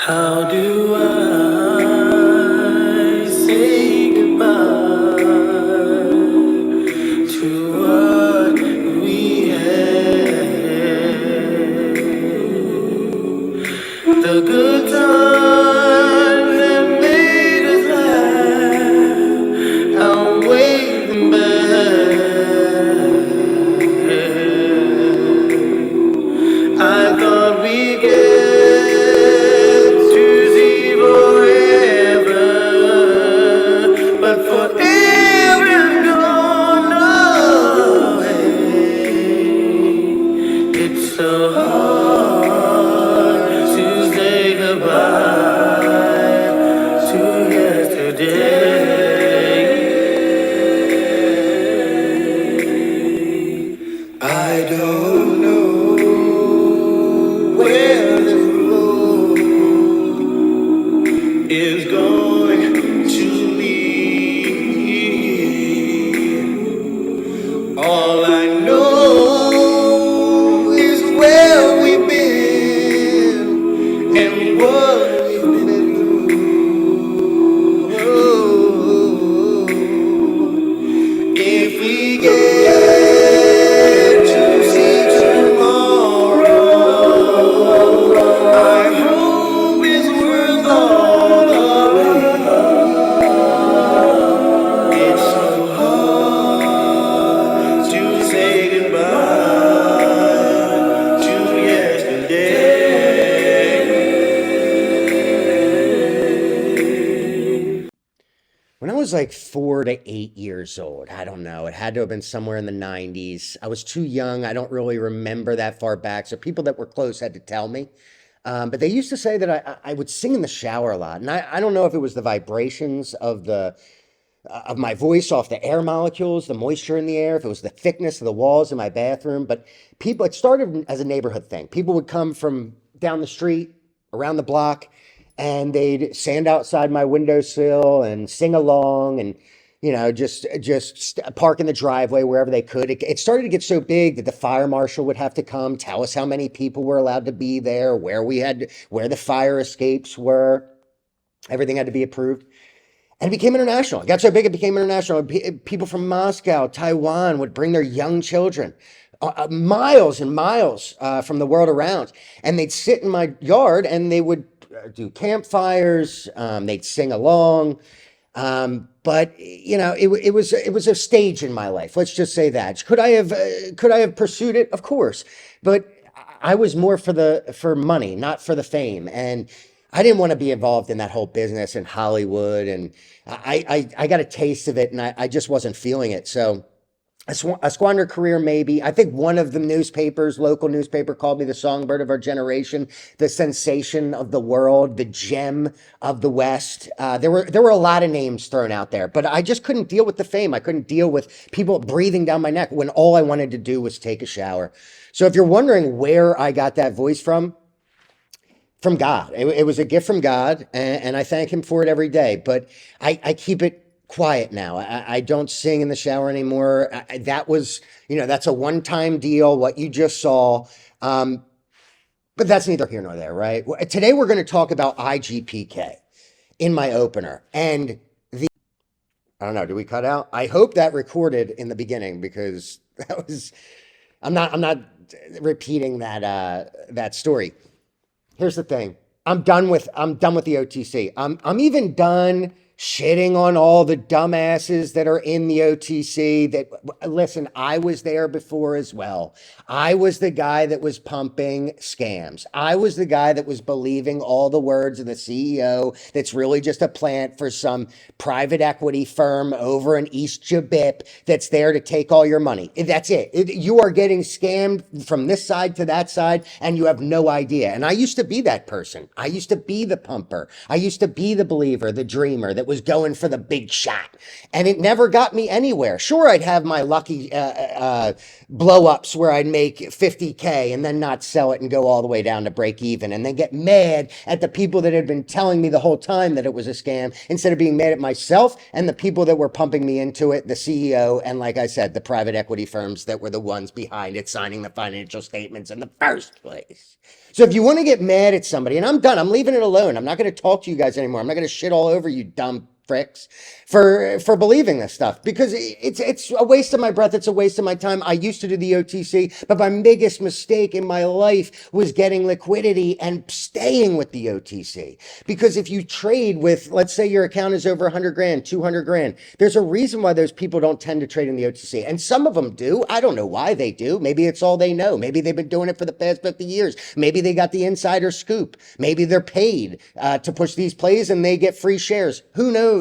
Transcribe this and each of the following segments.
How do I say goodbye to what we had? The good times that made us laugh, outweigh the bad. I thought we'd get to see forever, but forever is gone away. It's so hard to say goodbye to yesterday. I don't know where this road is going to lead. All I know is where we've been and what we've been through. If we get to see tomorrow, I hope it's worth all the wait. It's so hard to say goodbye to yesterday. When I was like 4 to 8 years old, I don't know, it had to have been somewhere in the 90s. I was too young. I don't really remember that far back. So people that were close had to tell me. But they used to say that I would sing in the shower a lot. And I don't know if it was the vibrations of my voice off the air molecules, the moisture in the air, if it was the thickness of the walls in my bathroom. But it started as a neighborhood thing. People would come from down the street, around the block, and they'd stand outside my windowsill and sing along and, just park in the driveway wherever they could. It started to get so big that the fire marshal would have to come, tell us how many people were allowed to be there, where the fire escapes were. Everything had to be approved. And it became international. It got so big, it became international. People from Moscow, Taiwan would bring their young children miles and miles from the world around. And they'd sit in my yard and they would do campfires. They'd sing along. But it was a stage in my life. Let's just say that. Could I have pursued it? Of course. But I was more for money, not for the fame. And I didn't want to be involved in that whole business in Hollywood. And I got a taste of it and I just wasn't feeling it. So a squandered career, maybe. I think one of the local newspaper called me the songbird of our generation, the sensation of the world, the gem of the West. There were a lot of names thrown out there, but I just couldn't deal with the fame. I couldn't deal with people breathing down my neck when all I wanted to do was take a shower. So if you're wondering where I got that voice from God. It was a gift from God, and I thank him for it every day. But I keep it quiet now. I don't sing in the shower anymore. That was, that's a one-time deal, what you just saw. But that's neither here nor there, right? Today we're going to talk about IGPK in my opener. And I don't know, do we cut out? I hope that recorded in the beginning because I'm not repeating that story. Here's the thing. I'm done with the OTC. I'm even done shitting on all the dumbasses that are in the OTC. Listen, I was there before as well. I was the guy that was pumping scams. I was the guy that was believing all the words of the CEO that's really just a plant for some private equity firm over in East Jabip that's there to take all your money. That's it. You are getting scammed from this side to that side and you have no idea. And I used to be that person. I used to be the pumper. I used to be the believer, the dreamer that that was going for the big shot. And it never got me anywhere. Sure, I'd have my lucky blow ups where I'd make 50K and then not sell it and go all the way down to break even, and then get mad at the people that had been telling me the whole time that it was a scam, instead of being mad at myself and the people that were pumping me into it, the CEO, and like I said, the private equity firms that were the ones behind it signing the financial statements in the first place. So if you want to get mad at somebody, and I'm done, I'm leaving it alone. I'm not going to talk to you guys anymore. I'm not going to shit all over you dumb fricks for believing this stuff, because it's a waste of my breath. It's a waste of my time. I used to do the OTC, but my biggest mistake in my life was getting liquidity and staying with the OTC. Because if you trade with, let's say your account is over 100 grand, 200 grand, there's a reason why those people don't tend to trade in the OTC. And some of them do. I don't know why they do. Maybe it's all they know. Maybe they've been doing it for the past 50 years. Maybe they got the insider scoop. Maybe they're paid to push these plays and they get free shares. Who knows?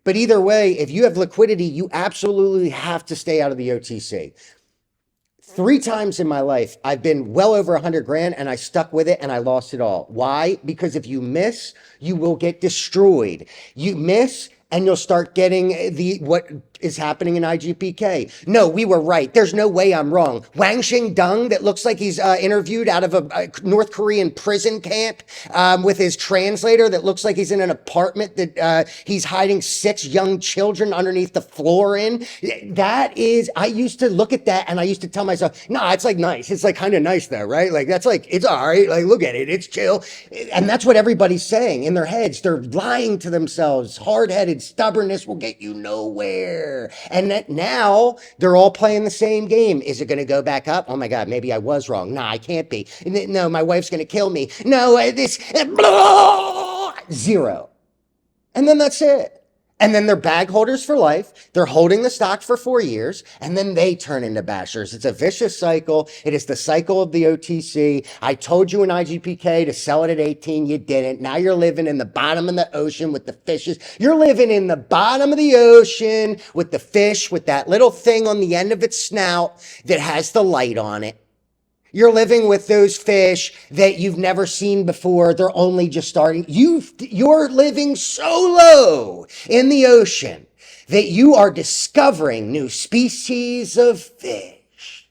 But either way, if you have liquidity, you absolutely have to stay out of the OTC. 3 times in my life, I've been well over 100 grand and I stuck with it and I lost it all. Why? Because if you miss, you will get destroyed. You miss and you'll start getting what is happening in IGPK. No, we were right. There's no way I'm wrong. Wang Xingdong, that looks like he's interviewed out of a North Korean prison camp with his translator, that looks like he's in an apartment that he's hiding 6 young children underneath the floor in. That is, I used to look at that and I used to tell myself, nah, it's like nice. It's like kind of nice though, right? Like that's like, it's all right. Like look at it. It's chill. And that's what everybody's saying in their heads. They're lying to themselves. Hard-headed stubbornness will get you nowhere. And that now they're all playing the same game. Is it going to go back up? Oh my God, maybe I was wrong. Nah, I can't be. No, my wife's going to kill me. No, this, blah, 0. And then that's it. And then they're bag holders for life. They're holding the stock for 4 years, and then they turn into bashers. It's a vicious cycle. It is the cycle of the OTC. I told you in IGPK to sell it at 18. You didn't. Now you're living in the bottom of the ocean with the fishes. You're living in the bottom of the ocean with the fish with that little thing on the end of its snout that has the light on it. You're living with those fish that you've never seen before. They're only just starting. You're living so low in the ocean that you are discovering new species of fish.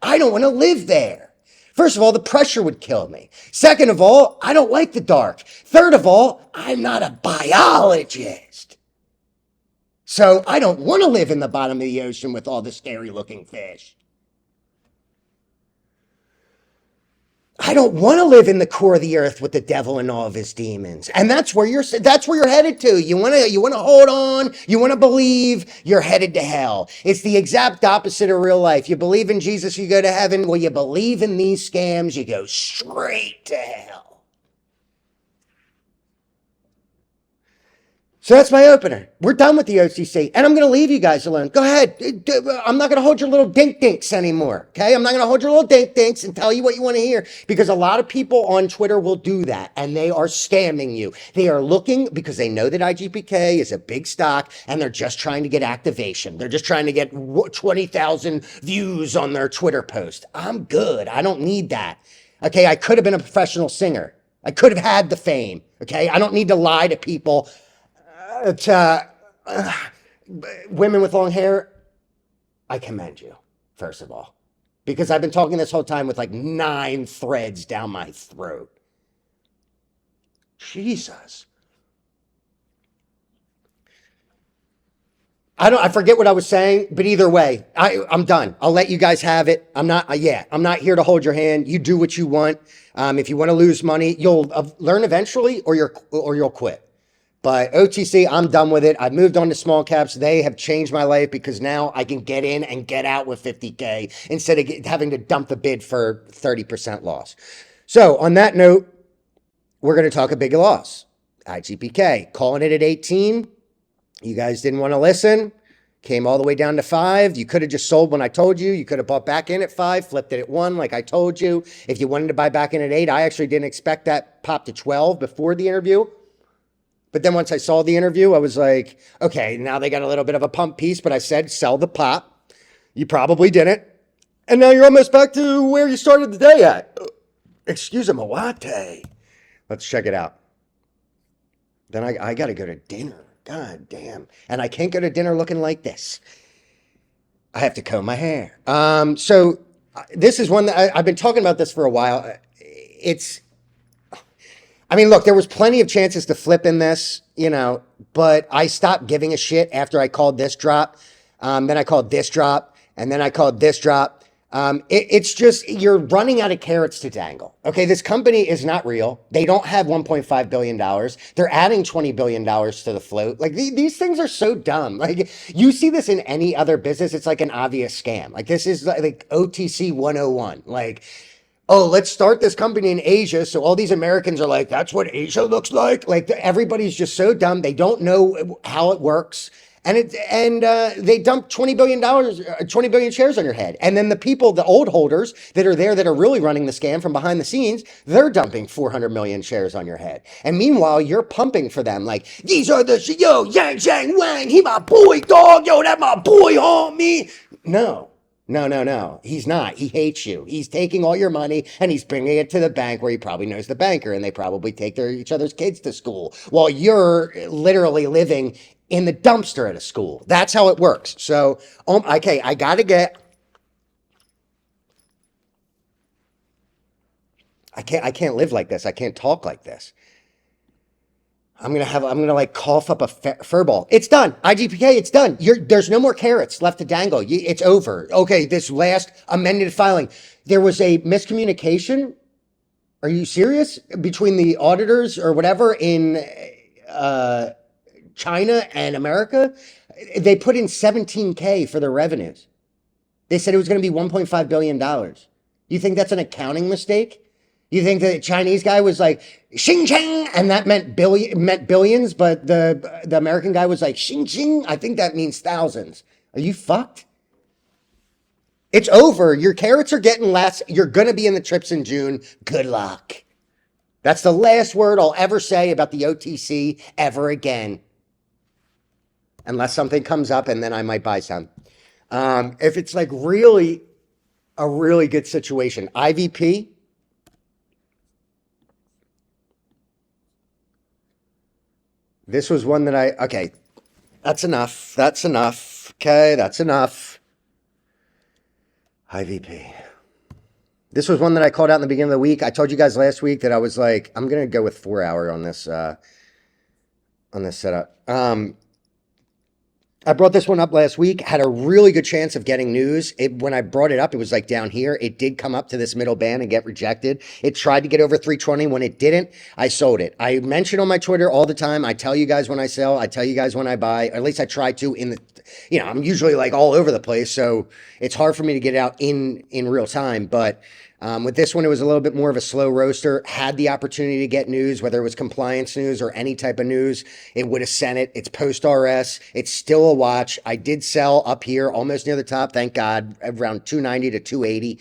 I don't want to live there. First of all, the pressure would kill me. Second of all, I don't like the dark. Third of all, I'm not a biologist. So I don't want to live in the bottom of the ocean with all the scary looking fish. I don't want to live in the core of the earth with the devil and all of his demons. And that's where you're headed to. You want to hold on. You want to believe. You're headed to hell. It's the exact opposite of real life. You believe in Jesus, you go to heaven. Well, you believe in these scams, you go straight to hell. So that's my opener. We're done with the OTC, and I'm going to leave you guys alone. Go ahead. I'm not going to hold your little dink-dinks anymore, okay? I'm not going to hold your little dink-dinks and tell you what you want to hear, because a lot of people on Twitter will do that, and they are scamming you. They are looking because they know that IGPK is a big stock, and they're just trying to get activation. They're just trying to get 20,000 views on their Twitter post. I'm good. I don't need that, okay? I could have been a professional singer. I could have had the fame, okay? I don't need to lie to people. Women with long hair, I commend you, first of all, because I've been talking this whole time with like 9 threads down my throat. Jesus. I forget what I was saying, but either way, I'm done. I'll let you guys have it. I'm not here to hold your hand. You do what you want. If you want to lose money, you'll learn eventually, or you'll quit. But OTC, I'm done with it. I've moved on to small caps. They have changed my life, because now I can get in and get out with 50K instead of having to dump the bid for 30% loss. So on that note, we're going to talk a big loss. IGPK, calling it at 18. You guys didn't want to listen. Came all the way down to 5. You could have just sold when I told you. You could have bought back in at 5, flipped it at 1 like I told you. If you wanted to buy back in at 8, I actually didn't expect that pop to 12 before the interview. But then once I saw the interview, I was like, okay, now they got a little bit of a pump piece, but I said, sell the pop. You probably didn't. And now you're almost back to where you started the day at. Excuse me, latte. Let's check it out. Then I got to go to dinner. God damn. And I can't go to dinner looking like this. I have to comb my hair. This is one that I've been talking about this for a while. I mean, look, there was plenty of chances to flip in this, but I stopped giving a shit after I called this drop. Then I called this drop, and then I called this drop. It's just you're running out of carrots to dangle. Okay, this company is not real. They don't have $1.5 billion. They're adding $20 billion to the float. Like these things are so dumb. Like you see this in any other business, it's like an obvious scam. Like this is like OTC 101. Like, oh, let's start this company in Asia. So all these Americans are like, that's what Asia looks like. Like everybody's just so dumb. They don't know how it works. And they dump $20 billion, 20 billion shares on your head. And then the people, the old holders that are there that are really running the scam from behind the scenes, they're dumping 400 million shares on your head. And meanwhile, you're pumping for them like, these are the, yo, Yang Zhang Wang, he my boy, dog, yo, that my boy, homie. No. No. He's not. He hates you. He's taking all your money and he's bringing it to the bank where he probably knows the banker and they probably take each other's kids to school while you're literally living in the dumpster at a school. That's how it works. So, okay, I can't live like this. I can't talk like this. I'm gonna like cough up a fur ball. It's done. IGPK, it's done. There's no more carrots left to dangle. It's over. Okay, this last amended filing, there was a miscommunication. Are you serious? Between the auditors or whatever in China and America, they put in 17K for their revenues. They said it was going to be $1.5 billion. You think that's an accounting mistake? You think the Chinese guy was like, xing cheng, and that meant billions, but the American guy was like, xing ching? I think that means thousands. Are you fucked? It's over. Your carrots are getting less. You're going to be in the trips in June. Good luck. That's the last word I'll ever say about the OTC ever again. Unless something comes up and then I might buy some. If it's like really a really good situation, IVP. This was one that okay, that's enough. That's enough. Okay, that's enough. IVP. This was one that I called out in the beginning of the week. I told you guys last week that I was like, I'm going to go with 4 hour on this setup. I brought this one up last week, had a really good chance of getting news. When I brought it up, it was like down here. It did come up to this middle band and get rejected. It tried to get over 320. When it didn't, I sold it. I mention on my Twitter all the time. I tell you guys when I sell. I tell you guys when I buy. Or at least I try to I'm usually like all over the place. So it's hard for me to get it out in real time. But with this one, it was a little bit more of a slow roaster. Had the opportunity to get news, whether it was compliance news or any type of news, it would have sent it. It's post RS. It's still a watch. I did sell up here, almost near the top. Thank God, around 290 to 280.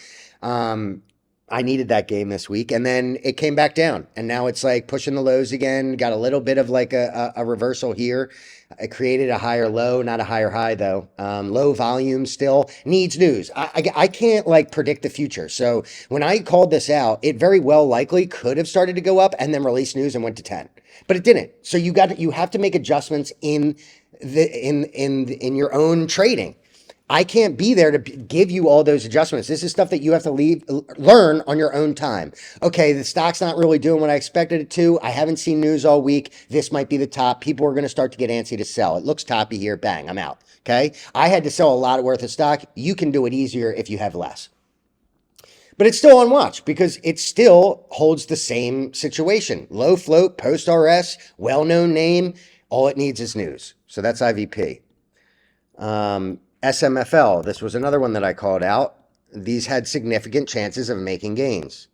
I needed that game this week, and then it came back down, and now it's like pushing the lows again. Got a little bit of like a reversal here. It created a higher low, not a higher high though. Low volume still needs news. I can't like predict the future. So when I called this out, it very well likely could have started to go up and then release news and went to 10, but it didn't. So you have to make adjustments in your own trading. I can't be there to give you all those adjustments. This is stuff that you have to learn on your own time. Okay, the stock's not really doing what I expected it to. I haven't seen news all week. This might be the top. People are going to start to get antsy to sell. It looks toppy here. Bang, I'm out. Okay, I had to sell a lot worth of stock. You can do it easier if you have less. But it's still on watch because it still holds the same situation. Low float, post RS, well-known name. All it needs is news. So that's IVP. SMFL, this was another one that I called out. These had significant chances of making gains.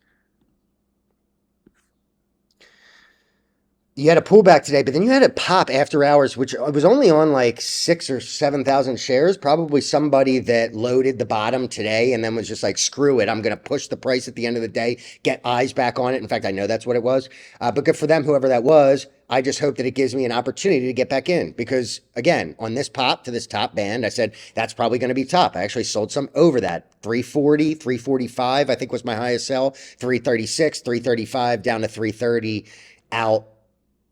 You had a pullback today, but then you had a pop after hours, which was only on like 6,000 or 7,000 shares. Probably somebody that loaded the bottom today and then was just like, screw it. I'm going to push the price at the end of the day, get eyes back on it. In fact, I know that's what it was. But good for them, whoever that was. I just hope that it gives me an opportunity to get back in because, again, on this pop to this top band, I said that's probably going to be top. I actually sold some over that. 340, 345, I think was my highest sell. 336, 335, down to 330, out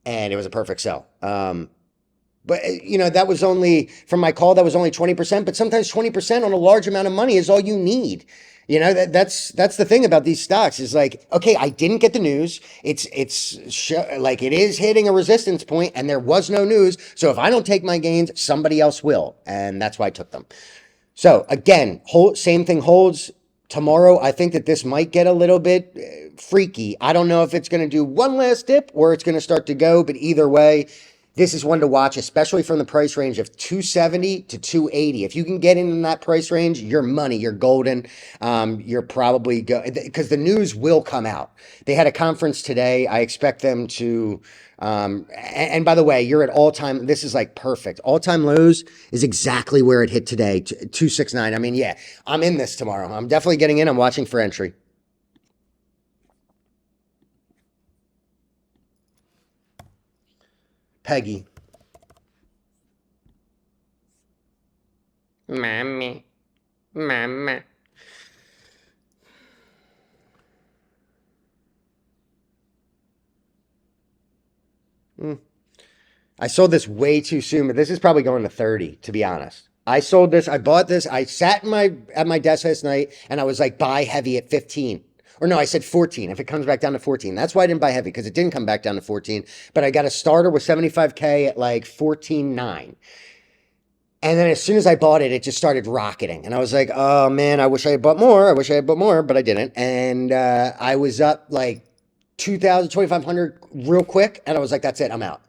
and it was a perfect sell. But that was only from my call. That was only 20%. But sometimes 20% on a large amount of money is all you need. That's the thing about these stocks is like, okay, I didn't get the news. Like it is hitting a resistance point, and there was no news. So if I don't take my gains, somebody else will, and that's why I took them. So again, same thing holds. Tomorrow, I think that this might get a little bit freaky. I don't know if it's going to do one last dip or it's going to start to go, but either way, this is one to watch, especially from the price range of 270 to 280. If you can get in that price range, you're money, you're golden. You're probably because the news will come out. They had a conference today. I expect them to. And by the way, you're at all time. This is like perfect. All time lows is exactly where it hit today. 269. I mean, yeah, I'm in this tomorrow. I'm definitely getting in. I'm watching for entry. Peggy. Mommy. Mama. I sold this way too soon, but this is probably going to 30, to be honest. I sold this. I bought this. I sat at my desk last night and I was like, buy heavy at 15. Or no, I said 14. If it comes back down to 14. That's why I didn't buy heavy, because it didn't come back down to 14. But I got a starter with 75K at like 14.9. And then as soon as I bought it, it just started rocketing. And I was like, oh man, I wish I had bought more. I wish I had bought more, but I didn't. And I was up like 2,000, 2,500 real quick. And I was like, that's it. I'm out.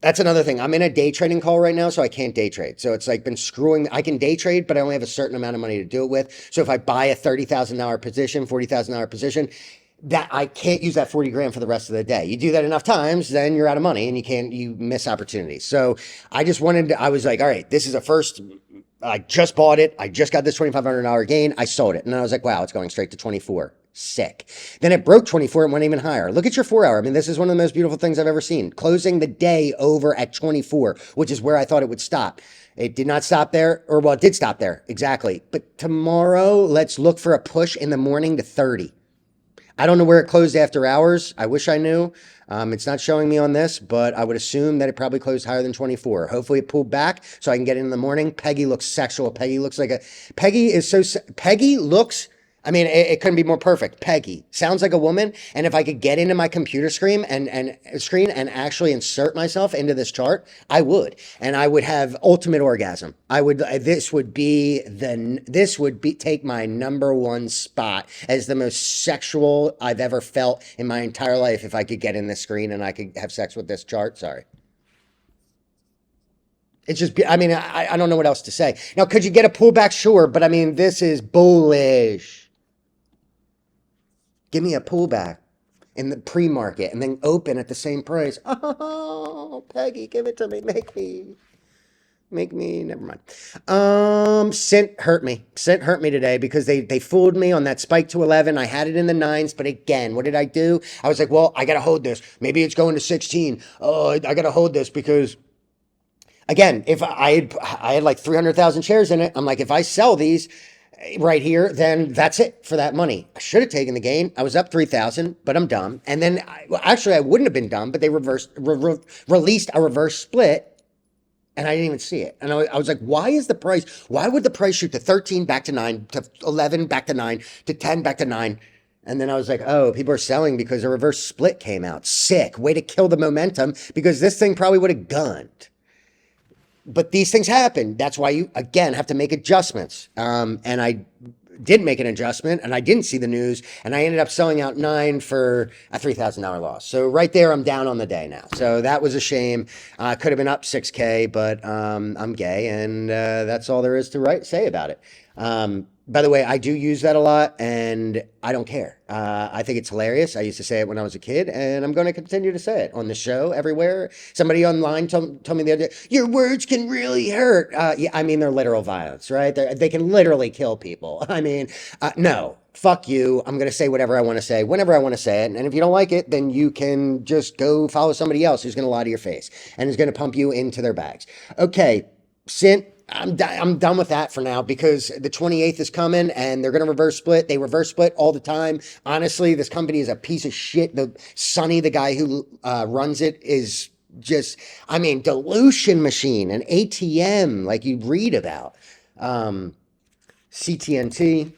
That's another thing. I'm in a day trading call right now, so I can't day trade. So it's like been screwing. I can day trade, but I only have a certain amount of money to do it with. So if I buy a $30,000 position, $40,000 position, that I can't use that 40 grand for the rest of the day. You do that enough times, then you're out of money and you miss opportunities. So I just I was like, all right, this is a first. I just bought it. I just got this $2,500 gain. I sold it. And I was like, wow, it's going straight to 24. Sick. Then it broke 24 and went even higher. Look at your 4 hour. I mean, this is one of the most beautiful things I've ever seen. Closing the day over at 24, which is where I thought it would stop. It did not stop there, or well, it did stop there. Exactly. But tomorrow, let's look for a push in the morning to 30. I don't know where it closed after hours. I wish I knew. It's not showing me on this, but I would assume that it probably closed higher than 24. Hopefully it pulled back so I can get in the morning. Peggy looks sexual. Peggy looks like Peggy looks, I mean, it couldn't be more perfect. Peggy sounds like a woman. And if I could get into my computer screen and actually insert myself into this chart, I would. And I would have ultimate orgasm. This would take my number one spot as the most sexual I've ever felt in my entire life if I could get in this screen and I could have sex with this chart. Sorry. It's just, I mean, I don't know what else to say. Now, could you get a pullback? Sure. But I mean, this is bullish. Give me a pullback in the pre-market and then open at the same price. Oh, Peggy, give it to me. Make me, never mind. SINT hurt me. SINT hurt me today because they fooled me on that spike to 11. I had it in the 9s, but again, what did I do? I was like, well, I got to hold this. Maybe it's going to 16. Oh, I got to hold this because, again, if I had like 300,000 shares in it, I'm like, if I sell these right here, then that's it for that money. I should have taken the gain. I was up 3,000, but I'm dumb. And then I wouldn't have been dumb, but they released a reverse split and I didn't even see it. And I was like, why would the price shoot to 13 back to 9 to 11 back to 9 to 10 back to 9? And then I was like, oh, people are selling because a reverse split came out. Sick. Way to kill the momentum because this thing probably would have gunned. But these things happen. That's why you, again, have to make adjustments. And I did make an adjustment, and I didn't see the news, and I ended up selling out 9 for a $3,000 loss. So right there, I'm down on the day now. So that was a shame. Could have been up 6K, but I'm gay, and that's all there is to say about it. By the way, I do use that a lot, and I don't care. I think it's hilarious. I used to say it when I was a kid, and I'm going to continue to say it on the show, everywhere. Somebody online told me the other day, your words can really hurt. Yeah, I mean, they're literal violence, right? They can literally kill people. I mean, no, fuck you. I'm going to say whatever I want to say, whenever I want to say it. And if you don't like it, then you can just go follow somebody else who's going to lie to your face and is going to pump you into their bags. Okay, SINT. I'm done with that for now because the 28th is coming and they're going to reverse split. They reverse split all the time. Honestly, this company is a piece of shit. The Sonny, the guy who runs it, is just, I mean, dilution machine, an ATM like you read about. CTNT.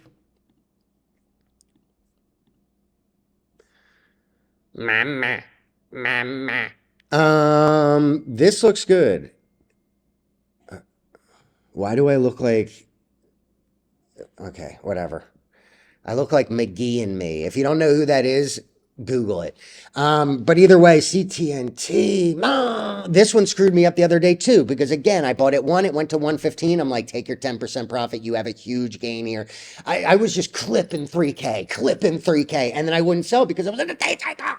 Mama, mama. This looks good. Why do I look like, okay, whatever. I look like McGee and me. If you don't know who that is, Google it. But either way, CTNT, this one screwed me up the other day too, because again, I bought it it went to 115. I'm like, take your 10% profit. You have a huge gain here. I was just clipping 3K, and then I wouldn't sell because I was in a day taker.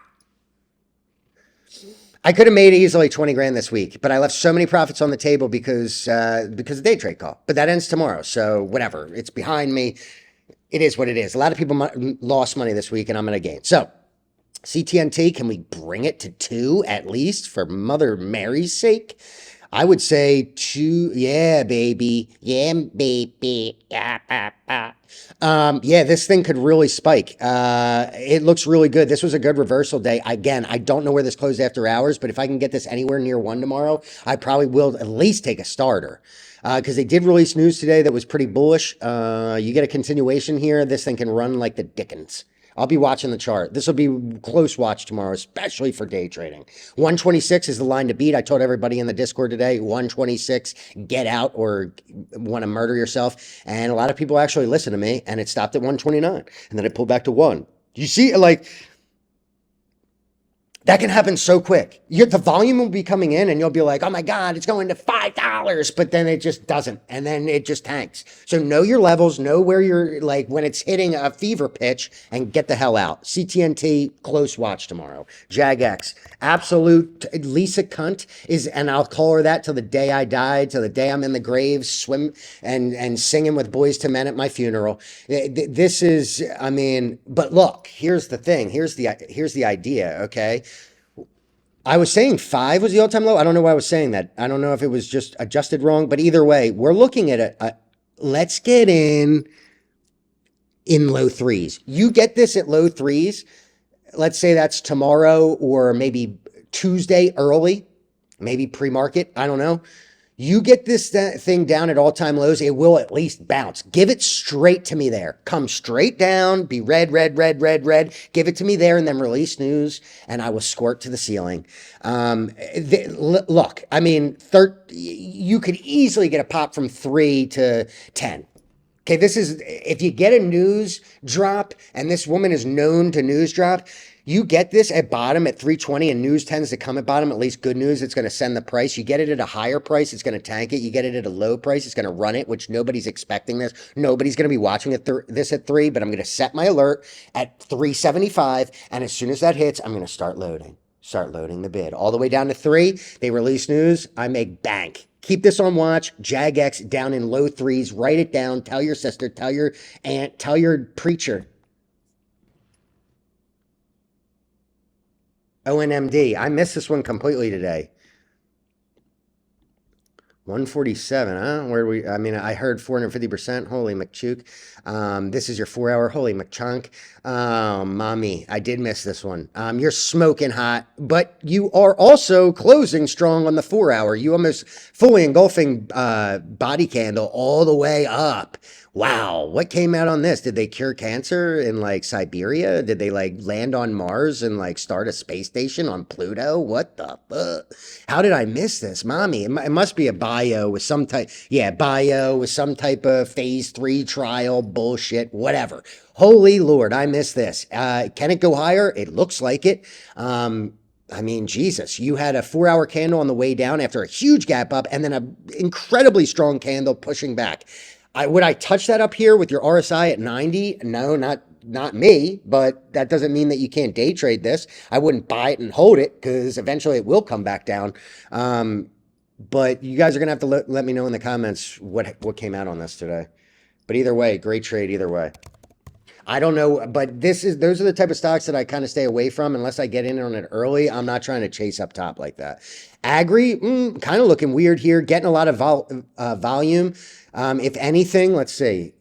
I could have made easily 20 grand this week, but I left so many profits on the table because of day trade call. But that ends tomorrow, so whatever. It's behind me. It is what it is. A lot of people lost money this week, and I'm going to gain. So CTNT, can we bring it to 2 at least for Mother Mary's sake? I would say 2. Yeah, baby. Yeah, baby. Yeah, this thing could really spike. It looks really good. This was a good reversal day. Again, I don't know where this closed after hours, but if I can get this anywhere near 1 tomorrow, I probably will at least take a starter. Because they did release news today that was pretty bullish. You get a continuation here. This thing can run like the dickens. I'll be watching the chart. This will be close watch tomorrow, especially for day trading. 126 is the line to beat. I told everybody in the Discord today, 126, get out or want to murder yourself. And a lot of people actually listen to me, and it stopped at 129. And then it pulled back to 1. You see, like, that can happen so quick. The volume will be coming in and you'll be like, oh my God, it's going to $5, but then it just doesn't. And then it just tanks. So know your levels, know where you're like when it's hitting a fever pitch and get the hell out. CTNT, close watch tomorrow. JAGX, absolute Lisa Cunt is, and I'll call her that till the day I die, till the day I'm in the grave, swim and singing with Boys to Men at my funeral. This is, I mean, but look, here's the thing. Here's the idea, okay? I was saying 5 was the all-time low. I don't know why I was saying that. I don't know if it was just adjusted wrong, but either way, we're looking at let's get in low 3s. You get this at low 3s. Let's say that's tomorrow or maybe Tuesday early, maybe pre-market. I don't know. You get this thing down at all-time lows, it will at least bounce. Give it straight to me there. Come straight down, be red. Give it to me there and then release news, and I will squirt to the ceiling. Look, I mean, you could easily get a pop from 3 to 10. Okay, this is, if you get a news drop, and this woman is known to news drop, you get this at bottom at 320 and news tends to come at bottom, at least good news, it's going to send the price. You get it at a higher price, it's going to tank it. You get it at a low price, it's going to run it, which nobody's expecting this. Nobody's going to be watching this at 3, but I'm going to set my alert at 375. And as soon as that hits, I'm going to start loading the bid all the way down to 3. They release news, I make bank. Keep this on watch. JAGX down in low 3s. Write it down. Tell your sister, tell your aunt, tell your preacher. ONMD. I missed this one completely today. 147, huh? I mean, I heard 450%. Holy McChook. This is your 4-hour. Holy McChunk. Mommy, I did miss this one. You're smoking hot, but you are also closing strong on the 4-hour. You almost fully engulfing body candle all the way up. Wow, what came out on this? Did they cure cancer in like Siberia? Did they like land on Mars and like start a space station on Pluto? What the fuck? How did I miss this? Mommy, it must be a bio with some type, bio with some type of phase 3 trial bullshit, whatever. Holy Lord, I missed this. Can it go higher? It looks like it. I mean, Jesus, you had a 4-hour candle on the way down after a huge gap up and then an incredibly strong candle pushing back. Would I touch that up here with your RSI at 90? No, not me, but that doesn't mean that you can't day trade this. I wouldn't buy it and hold it because eventually it will come back down. But you guys are going to have to let me know in the comments what came out on this today. But either way, great trade either way. I don't know, but those are the type of stocks that I kind of stay away from unless I get in on it early. I'm not trying to chase up top like that. Agri, kind of looking weird here, getting a lot of volume. If anything, let's see.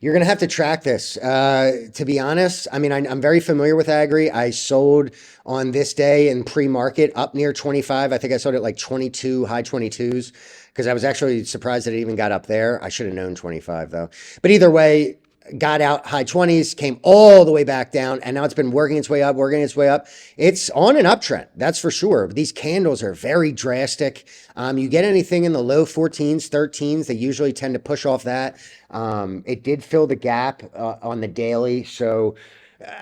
You're going to have to track this. To be honest, I mean, I'm very familiar with Agri. I sold on this day in pre-market up near 25. I think I sold it like 22, high 22s, because I was actually surprised that it even got up there. I should have known 25 though. But either way, got out high 20s, came all the way back down, and now it's been working its way up, working its way up. It's on an uptrend, that's for sure. These candles are very drastic. You get anything in the low 14s, 13s, they usually tend to push off that. It did fill the gap on the daily. So,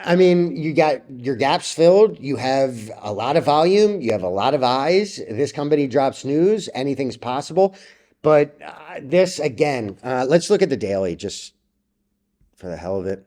I mean, you got your gaps filled. You have a lot of volume. You have a lot of eyes. This company drops news. Anything's possible. But this, again, let's look at the daily just for the hell of it.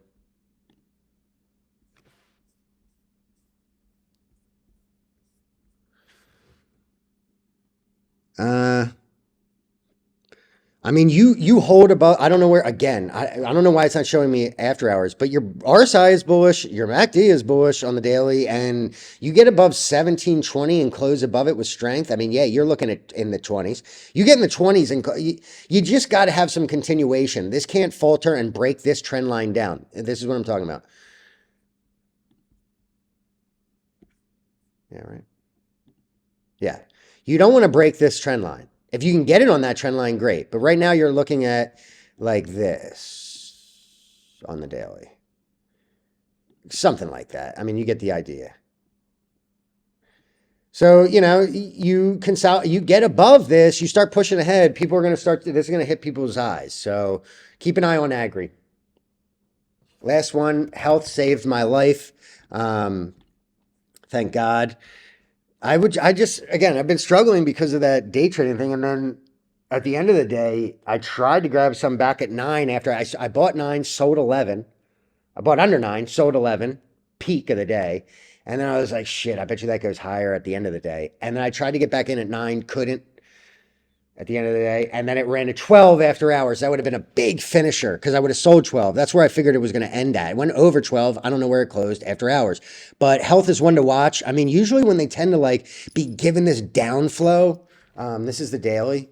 I mean, you hold above. I don't know where. Again, I don't know why it's not showing me after hours. But your RSI is bullish. Your MACD is bullish on the daily, and you get above 1720 and close above it with strength. I mean, yeah, you're looking at in the 20s. You get in the 20s, and you just got to have some continuation. This can't falter and break this trend line down. This is what I'm talking about. Yeah, right. Yeah, you don't want to break this trend line. If you can get it on that trend line, great. But right now you're looking at like this on the daily. Something like that. I mean, you get the idea. So, you know, you get above this, you start pushing ahead, people are going to start, this is going to hit people's eyes. So keep an eye on Agri. Last one, health saved my life. Thank God. Again, I've been struggling because of that day trading thing. And then at the end of the day, I tried to grab some back at 9 after I bought 9, sold 11. I bought under 9, sold 11, peak of the day. And then I was like, shit, I bet you that goes higher at the end of the day. And then I tried to get back in at 9, couldn't at the end of the day. And then it ran to 12 after hours. That would have been a big finisher because I would have sold 12. That's where I figured it was going to end at. It went over 12. I don't know where it closed after hours. But health is one to watch. I mean, usually when they tend to like be given this downflow, this is the daily.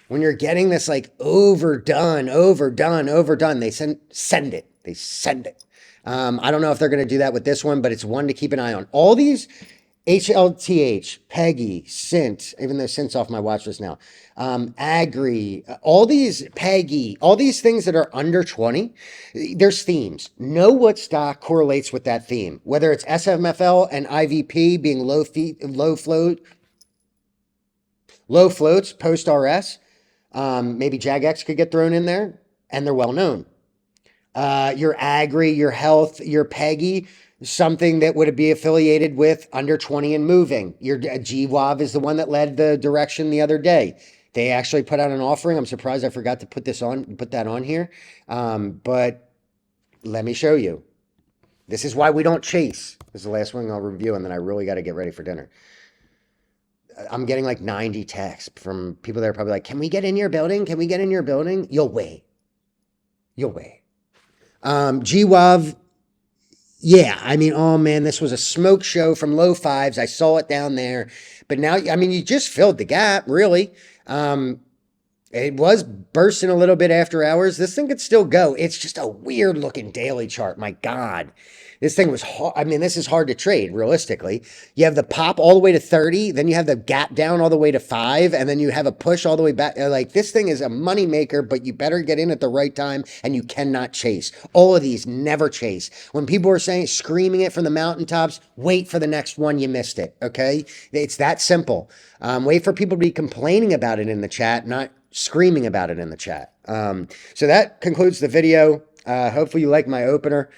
When you're getting this like overdone, they send it. They send it. I don't know if they're going to do that with this one, but it's one to keep an eye on. All these HLTH, PEGY, SINT, even though SINT's off my watch list now, AGRI, all these PEGY, all these things that are under 20, there's themes. Know what stock correlates with that theme, whether it's SMFL and IVP being low floats, post RS. Maybe JAGX could get thrown in there, and they're well known. Your AGRI, your health, your PEGY, something that would be affiliated with under 20 and moving. Your GWAV is the one that led the direction the other day. They actually put out an offering. I'm surprised I forgot to put that on here. But let me show you. This is why we don't chase. This is the last one I'll review, and then I really got to get ready for dinner. I'm getting like 90 texts from people that are probably like, can we get in your building? Can we get in your building? You'll wait. GWAV, yeah, I mean, oh man, this was a smoke show from low 5s. I saw it down there. But now, I mean, you just filled the gap, really. It was bursting a little bit after hours. This thing could still go. It's just a weird looking daily chart. My God. This thing was hard. I mean, this is hard to trade, realistically. You have the pop all the way to 30, then you have the gap down all the way to 5, and then you have a push all the way back. Like, this thing is a money maker, but you better get in at the right time, and you cannot chase. All of these never chase. When people are saying, screaming it from the mountaintops, wait for the next one, you missed it, okay? It's that simple. Wait for people to be complaining about it in the chat, not screaming about it in the chat. So that concludes the video. Hopefully you like my opener.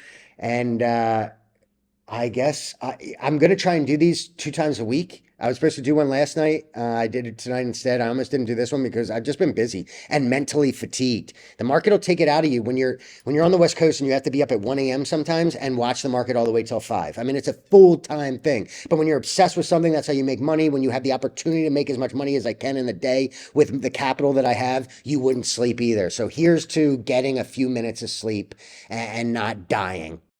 And I guess I'm going to try and do these 2 times a week. I was supposed to do one last night. I did it tonight instead. I almost didn't do this one because I've just been busy and mentally fatigued. The market will take it out of you when you're on the West Coast and you have to be up at 1 a.m. sometimes and watch the market all the way till 5. I mean, it's a full-time thing. But when you're obsessed with something, that's how you make money. When you have the opportunity to make as much money as I can in the day with the capital that I have, you wouldn't sleep either. So here's to getting a few minutes of sleep and not dying.